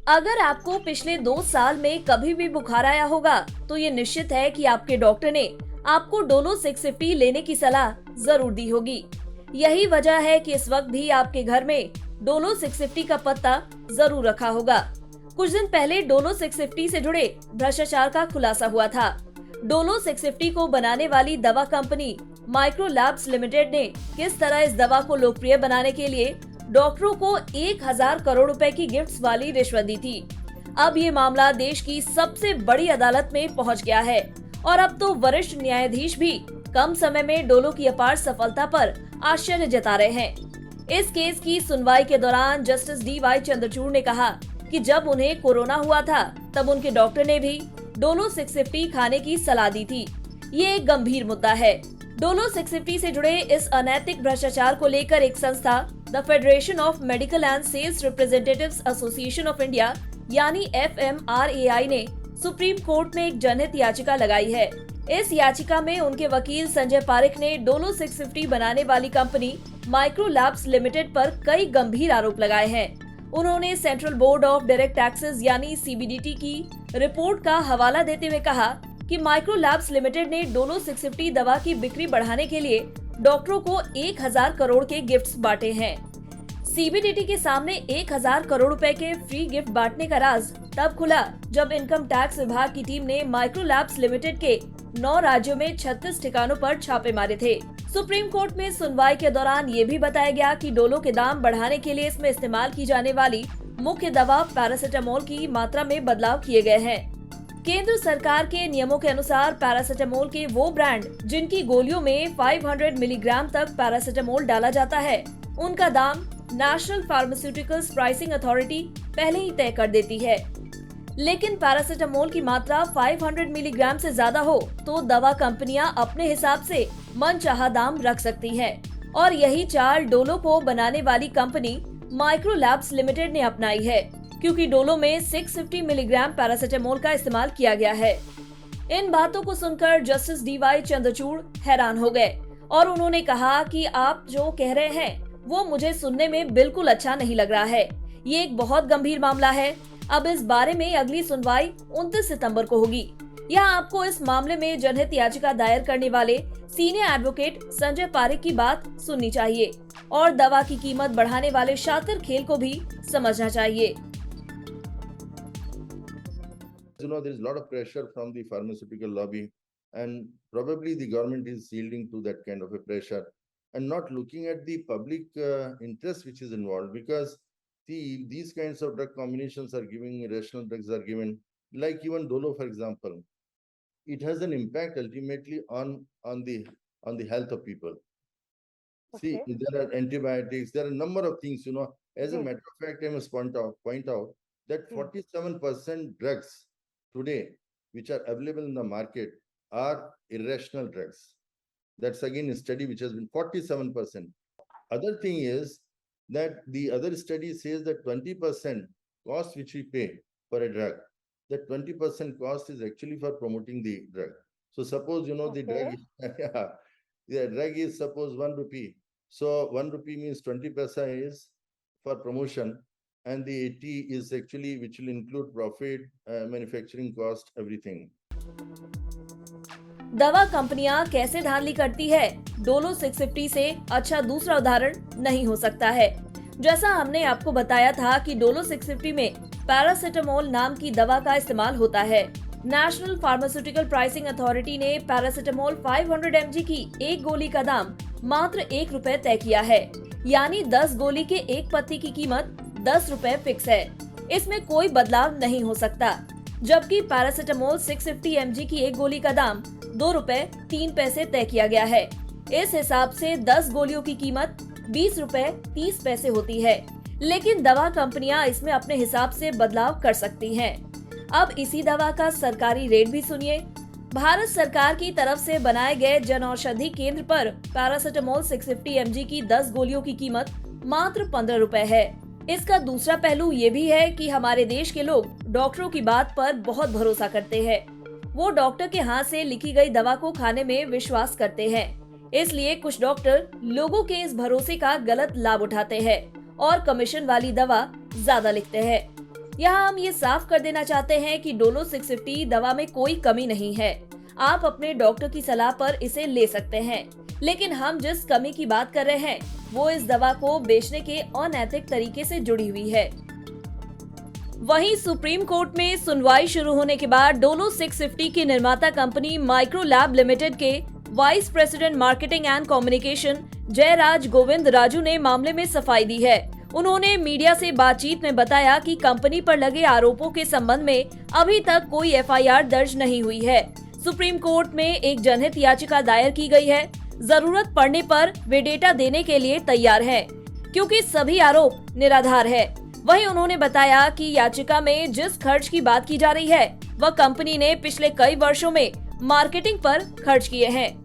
अगर आपको पिछले 2 साल में कभी भी बुखार आया होगा, तो ये निश्चित है कि आपके डॉक्टर ने आपको डोलो 650 लेने की सलाह जरूर दी होगी। यही वजह है कि इस वक्त भी आपके घर में डोलो 650 का पत्ता जरूर रखा होगा। कुछ दिन पहले डोलो 650 से जुड़े भ्रष्टाचार का खुलासा हुआ था। डोलो 650 को बनाने वाली दवा कंपनी माइक्रो लैब्स लिमिटेड ने किस तरह इस दवा को लोकप्रिय बनाने के लिए डॉक्टरों को 1000 करोड़ रुपए की गिफ्ट्स वाली रिश्वत दी थी। अब ये मामला देश की सबसे बड़ी अदालत में पहुंच गया है और अब तो वरिष्ठ न्यायाधीश भी कम समय में डोलो की अपार सफलता पर आश्चर्य जता रहे हैं। इस केस की सुनवाई के दौरान जस्टिस DY चंद्रचूड़ ने कहा कि जब उन्हें कोरोना हुआ था, तब उनके डॉक्टर ने भी डोलो 650 खाने की सलाह दी थी। ये एक गंभीर मुद्दा है। डोलो 650 से जुड़े इस अनैतिक भ्रष्टाचार को लेकर एक संस्था the federation of medical and sales representatives association of India यानी FMRAI ने सुप्रीम कोर्ट में एक जनहित याचिका लगाई है। इस याचिका में उनके वकील संजय पारिक ने डोलो 650 बनाने वाली कंपनी माइक्रो लैब्स लिमिटेड पर कई गंभीर आरोप लगाए हैं। उन्होंने central board of direct taxes यानी CBDT की रिपोर्ट का हवाला देते हुए कहा कि माइक्रो लैब्स लिमिटेड ने डोलो 650 दवा की बिक्री बढ़ाने के लिए डॉक्टरों को 1000 करोड़ के गिफ्ट्स बांटे हैं। CBDT के सामने 1000 करोड़ रुपए के फ्री गिफ्ट बांटने का राज तब खुला जब इनकम टैक्स विभाग की टीम ने माइक्रो लैब्स लिमिटेड के 9 राज्यों में 36 ठिकानों पर छापे मारे थे। सुप्रीम कोर्ट में सुनवाई के दौरान ये भी बताया गया कि डोलो के दाम बढ़ाने के लिए इसमें इस्तेमाल की जाने वाली मुख्य दवा पैरासिटामोल की मात्रा में बदलाव किए गए हैं। केंद्र सरकार के नियमों के अनुसार पैरासिटामोल के वो ब्रांड जिनकी गोलियों में 500 मिलीग्राम तक पैरासिटामोल डाला जाता है, उनका दाम नेशनल फार्मास्यूटिकल्स प्राइसिंग अथॉरिटी पहले ही तय कर देती है। लेकिन पैरासिटामोल की मात्रा 500 मिलीग्राम से ज्यादा हो तो दवा कंपनियां अपने हिसाब से मनचाहा दाम रख सकती हैं और यही चाल डोलो को बनाने वाली कंपनी माइक्रो लैब्स लिमिटेड ने अपनाई है, क्योंकि डोलो में 650 मिलीग्राम पैरासिटामोल का इस्तेमाल किया गया है। इन बातों को सुनकर जस्टिस DY चंद्रचूड़ हैरान हो गए और उन्होंने कहा कि आप जो कह रहे हैं वो मुझे सुनने में बिल्कुल अच्छा नहीं लग रहा है। ये एक बहुत गंभीर मामला है। अब इस बारे में अगली सुनवाई 29 सितंबर को होगी। यहाँ आपको इस मामले में जनहित याचिका दायर करने वाले सीनियर एडवोकेट संजय पारिक की बात सुननी चाहिए और दवा की कीमत बढ़ाने वाले शातिर खेल को भी समझना चाहिए। There is a lot of pressure from the pharmaceutical lobby, and probably the government is yielding to that kind of a pressure and not looking at the public interest which is involved. Because these kinds of drug combinations are giving, rational drugs are given, like even Dolo, for example. It has an impact ultimately on the health of people. Okay. See, there are antibiotics, there are a number of things, As a matter of fact, I must point out that 47% drugs today which are available in the market are irrational drugs. That's again a study which has been 47%. Other thing is that the other study says that 20% cost which we pay for a drug, that 20% cost is actually for promoting the drug. So suppose, the drug, the drug is suppose 1 rupee. So 1 rupee means 20 paisa is for promotion, and the 80 is actually which will include profit, manufacturing cost, everything. दवा कंपनियां कैसे धांधली करती है, Dolo 650 से अच्छा दूसरा उदाहरण नहीं हो सकता है। जैसा हमने आपको बताया था कि डोलो 650 में पैरासिटामोल नाम की दवा का इस्तेमाल होता है। नेशनल फार्मास्यूटिकल प्राइसिंग अथॉरिटी ने पैरासिटामोल 500 mg की एक गोली का दाम मात्र 1 रुपए तय किया है, यानी 10 गोली के एक पत्ती की कीमत 10 रुपए फिक्स है। इसमें कोई बदलाव नहीं हो सकता। जबकि पैरासिटामोल 650 mg की एक गोली का दाम 2 रुपए 3 पैसे तय किया गया है। इस हिसाब से 10 गोलियों की कीमत 20 रुपए 30 पैसे होती है। लेकिन दवा कंपनियां इसमें अपने हिसाब से बदलाव कर सकती हैं। अब इसी दवा का सरकारी रेट भी सुनिए। भारत सरकार की तरफ से बनाए गए जन औषधि केंद्र पर पैरासिटामोल 650 mg की 10 गोलियों की कीमत मात्र 15 रुपए है। इसका दूसरा पहलू ये भी है कि हमारे देश के लोग डॉक्टरों की बात पर बहुत भरोसा करते हैं। वो डॉक्टर के हाथ से लिखी गई दवा को खाने में विश्वास करते हैं। इसलिए कुछ डॉक्टर लोगों के इस भरोसे का गलत लाभ उठाते हैं और कमीशन वाली दवा ज्यादा लिखते हैं। यहाँ हम ये साफ कर देना चाहते हैं कि डोलो 650 दवा में कोई कमी नहीं है। आप अपने डॉक्टर की सलाह पर इसे ले सकते हैं, लेकिन हम जिस कमी की बात कर रहे हैं वो इस दवा को बेचने के अनैतिक तरीके से जुड़ी हुई है। वहीं सुप्रीम कोर्ट में सुनवाई शुरू होने के बाद डोलो 650 की निर्माता कंपनी माइक्रोलैब लिमिटेड के vice president marketing and communication Jayaraj Govind Raju ने मामले में सफाई दी है। उन्होंने मीडिया से बातचीत में बताया कि कंपनी पर लगे आरोपों के संबंध में अभी तक कोई एफआईआर दर्ज नहीं हुई है। सुप्रीम कोर्ट में एक जनहित याचिका दायर की गई है। जरूरत पड़ने पर वे डेटा देने के लिए तैयार हैं, क्योंकि सभी आरोप निराधार है। वहीं उन्होंने बताया कि याचिका में जिस खर्च की बात की जा रही है वह कंपनी ने पिछले कई वर्षों में मार्केटिंग पर खर्च किए हैं।